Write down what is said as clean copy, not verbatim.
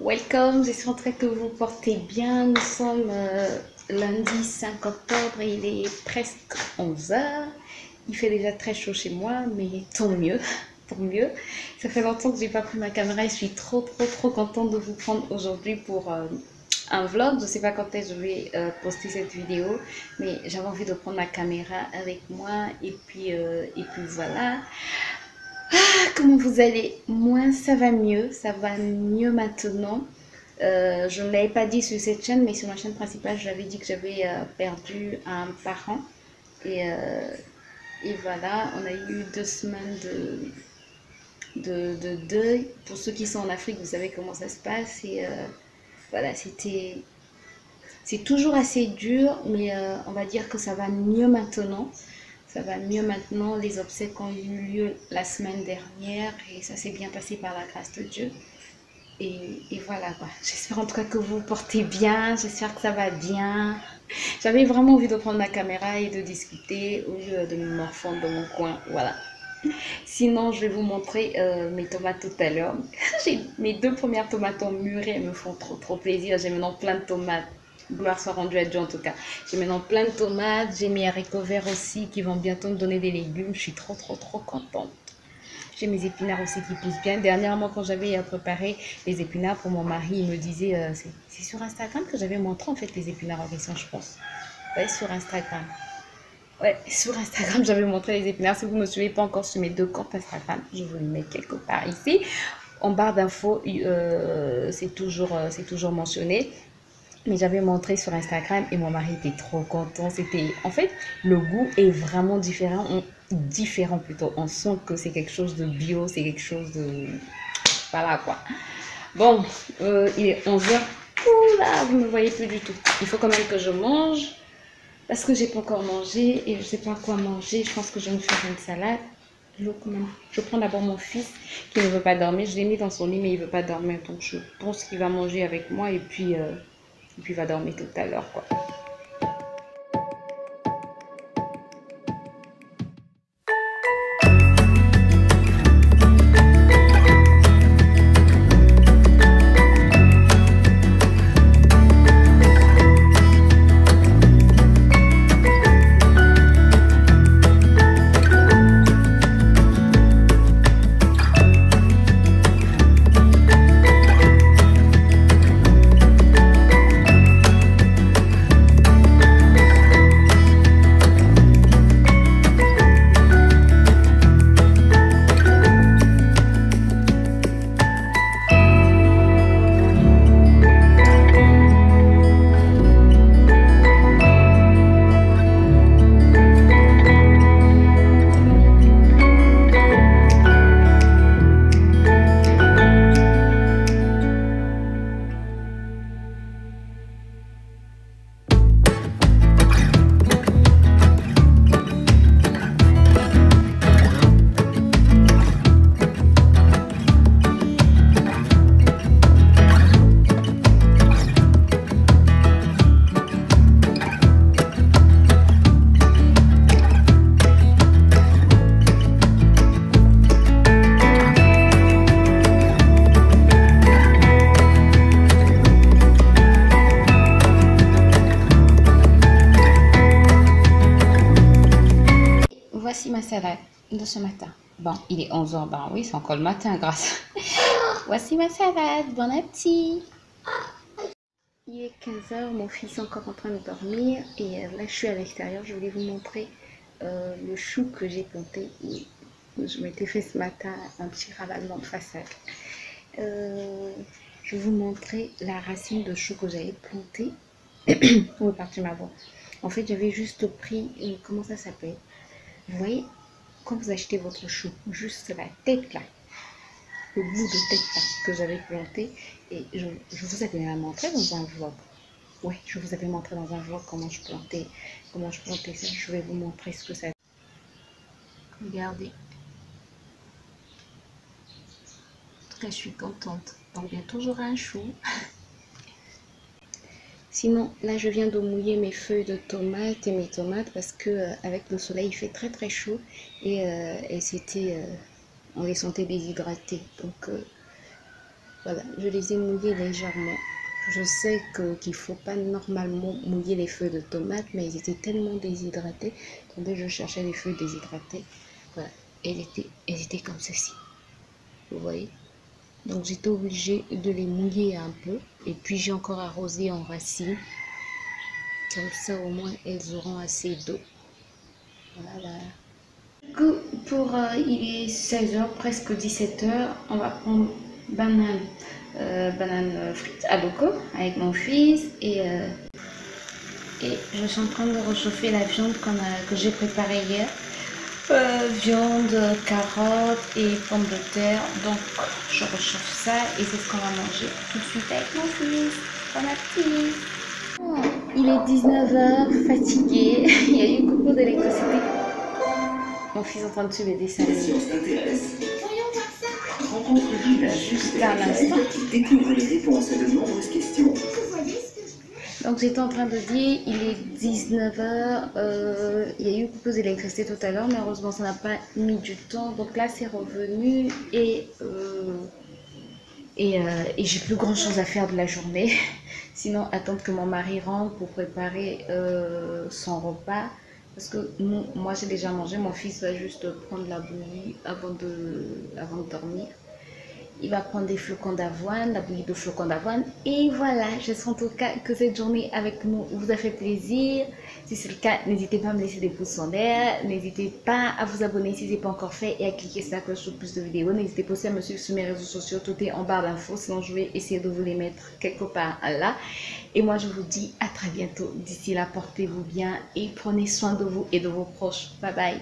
Welcome, j'espère que vous portez bien. Nous sommes lundi 5 octobre et il est presque 11 h. Il fait déjà très chaud chez moi, mais tant mieux, pour mieux. Ça fait longtemps que j'ai pas pris ma caméra et je suis trop contente de vous prendre aujourd'hui pour un vlog. Je sais pas quand est-ce que je vais poster cette vidéo, mais j'avais envie de prendre ma caméra avec moi et puis voilà. Comment vous allez? Moi ça va mieux maintenant. Je ne l'avais pas dit sur cette chaîne, mais sur ma chaîne principale j'avais dit que j'avais perdu un parent et voilà, on a eu 2 semaines de deuil. Pour ceux qui sont en Afrique, vous savez comment ça se passe et voilà, c'est toujours assez dur, mais on va dire que ça va mieux maintenant. Ça va mieux maintenant, les obsèques ont eu lieu la semaine dernière et ça s'est bien passé par la grâce de Dieu. Et voilà quoi, j'espère en tout cas que vous vous portez bien, j'espère que ça va bien. J'avais vraiment envie de prendre ma caméra et de discuter au lieu de me morfondre dans mon coin, voilà. Sinon, je vais vous montrer mes tomates tout à l'heure. Mes 2 premières tomates ont mûri, elles me font trop plaisir, j'ai maintenant plein de tomates. Gloire soit rendue à Dieu en tout cas. J'ai maintenant plein de tomates, j'ai mes haricots verts aussi qui vont bientôt me donner des légumes. Je suis trop contente. J'ai mes épinards aussi qui poussent bien. Dernièrement quand j'avais préparé les épinards pour mon mari, il me disait, c'est sur Instagram que j'avais montré en fait les épinards en question je pense. Ouais, sur Instagram. Ouais, sur Instagram j'avais montré les épinards. Si vous ne me suivez pas encore sur mes 2 comptes Instagram, je vous les mets quelque part ici. En barre d'infos, c'est toujours mentionné. Mais j'avais montré sur Instagram et mon mari était trop content. En fait, le goût est vraiment différent plutôt. On sent que c'est quelque chose de bio, c'est quelque chose de... Voilà quoi. Bon, il est 11 h. Oula, vous ne me voyez plus du tout. Il faut quand même que je mange parce que j'ai pas encore mangé et je sais pas quoi manger. Je pense que je vais me faire une salade. Je prends d'abord mon fils qui ne veut pas dormir. Je l'ai mis dans son lit mais il ne veut pas dormir. Donc je pense qu'il va manger avec moi et puis il va dormir tout à l'heure quoi. salade de ce matin. Bon, il est 11h, ben oui, c'est encore le matin, grâce. Voici ma salade, bon appétit. Il est 15h, mon fils est encore en train de dormir et là je suis à l'extérieur, je voulais vous montrer le chou que j'ai planté. Je m'étais fait ce matin un petit ravalement de façade. Je vais vous montrer la racine de chou que j'avais plantée. Où est partie ma voix? En fait, j'avais juste pris, comment ça s'appelle? Vous voyez, quand vous achetez votre chou, juste la tête là, le bout de tête là, que j'avais planté, et je vous avais montré dans un vlog. Ouais, je vous avais montré dans un vlog comment je plantais ça. Je vais vous montrer ce que ça. Regardez. En tout cas, je suis contente. Donc, bientôt j'aurai un chou. Sinon, là, je viens de mouiller mes feuilles de tomates et mes tomates parce que avec le soleil, il fait très très chaud et on les sentait déshydratées. Donc voilà, je les ai mouillées légèrement. Je sais qu'il ne faut pas normalement mouiller les feuilles de tomates, mais elles étaient tellement déshydratées. Attendez, je cherchais les feuilles déshydratées. Voilà, elles étaient comme ceci. Vous voyez? Donc j'étais obligée de les mouiller un peu. Et puis j'ai encore arrosé en racine. Comme ça au moins elles auront assez d'eau. Voilà. Du coup, il est 16h, presque 17h, on va prendre banane frite à loco avec mon fils et je suis en train de réchauffer la viande que j'ai préparée hier. Viande, carottes et pommes de terre. Donc je réchauffe ça et c'est ce qu'on va manger tout de suite avec mon fils. Bon appétit. Il est 19h, fatigué. Il y a eu beaucoup d'électricité. Mon fils est en train de suivre les dessins. Juste un instant. Découvre les réponses à de nombreuses questions. Donc j'étais en train de dire, il est 19h, il y a eu beaucoup d'électricité tout à l'heure, mais heureusement ça n'a pas mis du temps. Donc là c'est revenu et j'ai plus grand chose à faire de la journée. Sinon attendre que mon mari rentre pour préparer son repas. Parce que moi j'ai déjà mangé, mon fils va juste prendre la bouillie avant de dormir. Il va prendre des flocons d'avoine, la bouillie de flocons d'avoine. Et voilà, j'espère en tout cas que cette journée avec nous vous a fait plaisir. Si c'est le cas, n'hésitez pas à me laisser des pouces en l'air. N'hésitez pas à vous abonner si ce n'est pas encore fait et à cliquer sur la cloche pour plus de vidéos. N'hésitez pas aussi à me suivre sur mes réseaux sociaux. Tout est en barre d'infos. Sinon, je vais essayer de vous les mettre quelque part là. Et moi, je vous dis à très bientôt. D'ici là, portez-vous bien et prenez soin de vous et de vos proches. Bye bye.